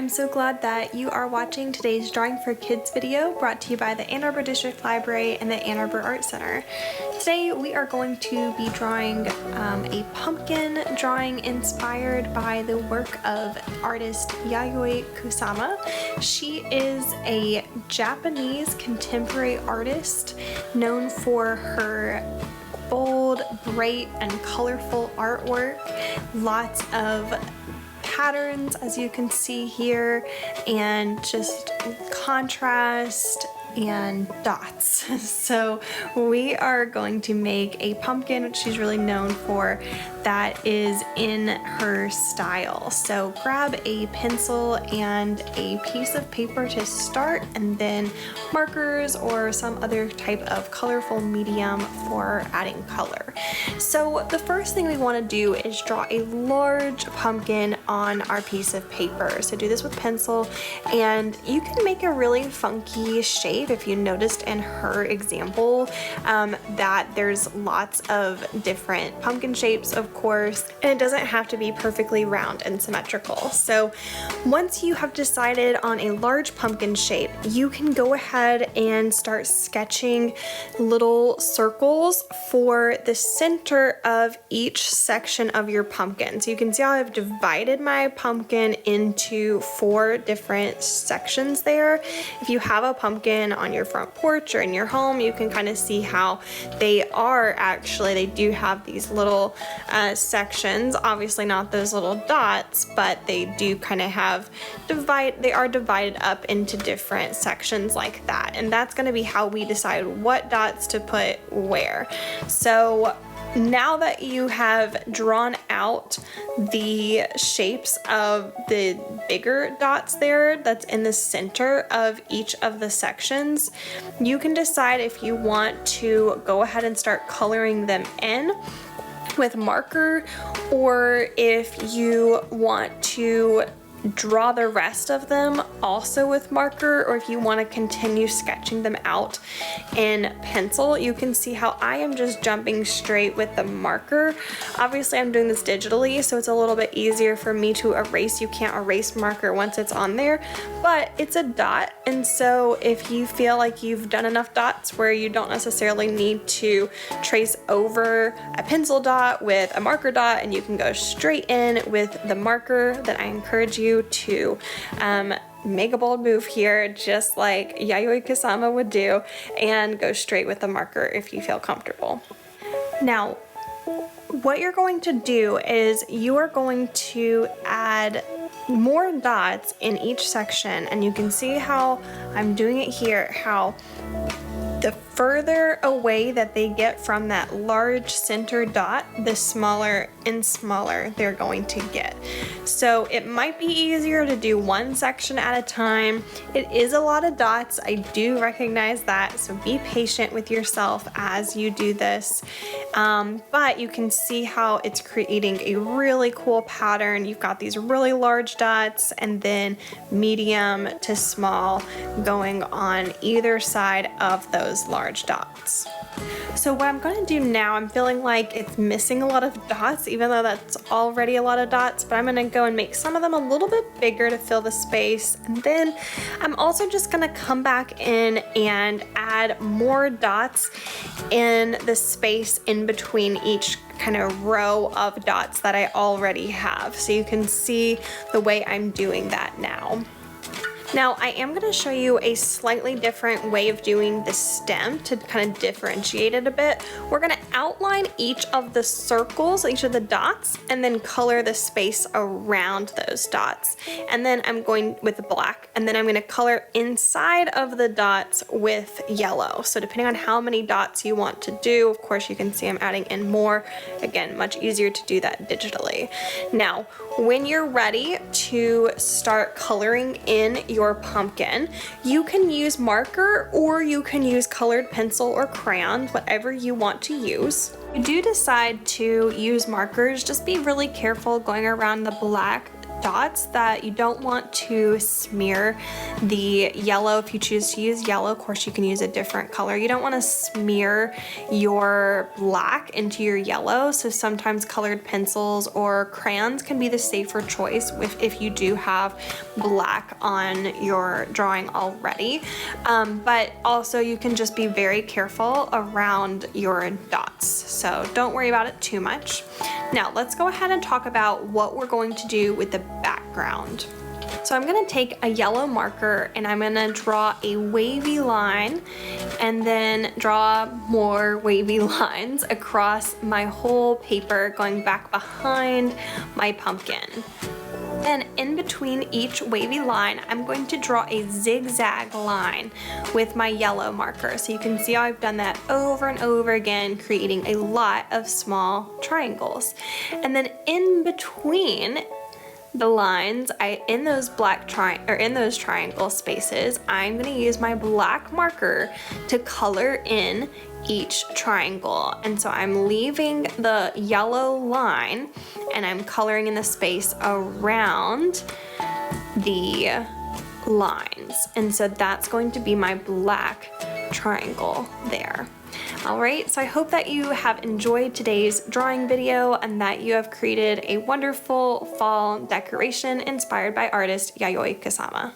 I'm so glad that you are watching today's Drawing for Kids video brought to you by the Ann Arbor District Library and the Ann Arbor Art Center. Today we are going to be drawing a pumpkin drawing inspired by the work of artist Yayoi Kusama. She is a Japanese contemporary artist known for her bold, bright, and colorful artwork. Lots of patterns, as you can see here, and just contrast and dots. So we are going to make a pumpkin, which she's really known for, that is in her style. So grab a pencil and a piece of paper to start, and then markers or some other type of colorful medium for adding color. So the first thing we want to do is draw a large pumpkin on our piece of paper. So do this with pencil, and you can make a really funky shape. If you noticed in her example that there's lots of different pumpkin shapes, of course, and it doesn't have to be perfectly round and symmetrical. So once you have decided on a large pumpkin shape, you can go ahead and start sketching little circles for the center of each section of your pumpkin. So you can see how I've divided my pumpkin into 4 different sections there. If you have a pumpkin on your front porch or in your home, you can kind of see how they do have these little sections. Obviously not those little dots, but they do kind of have they are divided up into different sections like that. And that's going to be how we decide what dots to put where. So now that you have drawn out the shapes of the bigger dots there that's in the center of each of the sections, you can decide if you want to go ahead and start coloring them in with marker, or if you want to draw the rest of them also with marker, or if you want to continue sketching them out in pencil. You can see how I am just jumping straight with the marker. Obviously I'm doing this digitally, so it's a little bit easier for me to erase. You can't erase marker once it's on there, but it's a dot, and so if you feel like you've done enough dots where you don't necessarily need to trace over a pencil dot with a marker dot, and you can go straight in with the marker, then I encourage you to make a bold move here, just like Yayoi Kusama would do, and go straight with the marker if you feel comfortable. Now, what you're going to do is you are going to add more dots in each section, and you can see how I'm doing it here, how the further away that they get from that large center dot, the smaller and smaller they're going to get. So it might be easier to do one section at a time. It is a lot of dots, I do recognize that, so be patient with yourself as you do this. But you can see how it's creating a really cool pattern. You've got these really large dots and then medium to small going on either side of those large dots. So what I'm going to do now, I'm feeling like it's missing a lot of dots, even though that's already a lot of dots, but I'm going to go and make some of them a little bit bigger to fill the space. And then I'm also just going to come back in and add more dots in the space in between each kind of row of dots that I already have. So you can see the way I'm doing that now. Now I am going to show you a slightly different way of doing the stem to kind of differentiate it a bit. We're going to outline each of the circles, each of the dots, and then color the space around those dots. And then I'm going with black, and then I'm going to color inside of the dots with yellow. So depending on how many dots you want to do, of course you can see I'm adding in more. Again, much easier to do that digitally. Now, when you're ready to start coloring in your pumpkin, you can use marker or you can use colored pencil or crayons, whatever you want to use. If you do decide to use markers, just be really careful going around the black dots that you don't want to smear the yellow. If you choose to use yellow, of course you can use a different color. You don't want to smear your black into your yellow, so sometimes colored pencils or crayons can be the safer choice if you do have black on your drawing already. But also you can just be very careful around your dots, so don't worry about it too much. Now let's go ahead and talk about what we're going to do with the background. So I'm gonna take a yellow marker and I'm gonna draw a wavy line and then draw more wavy lines across my whole paper going back behind my pumpkin. And in between each wavy line, I'm going to draw a zigzag line with my yellow marker. So you can see how I've done that over and over again, creating a lot of small triangles. And then in between the lines, in those triangle spaces, I'm gonna use my black marker to color in each triangle. And so I'm leaving the yellow line and I'm coloring in the space around the lines. And so that's going to be my black triangle there. All right, so I hope that you have enjoyed today's drawing video and that you have created a wonderful fall decoration inspired by artist Yayoi Kusama.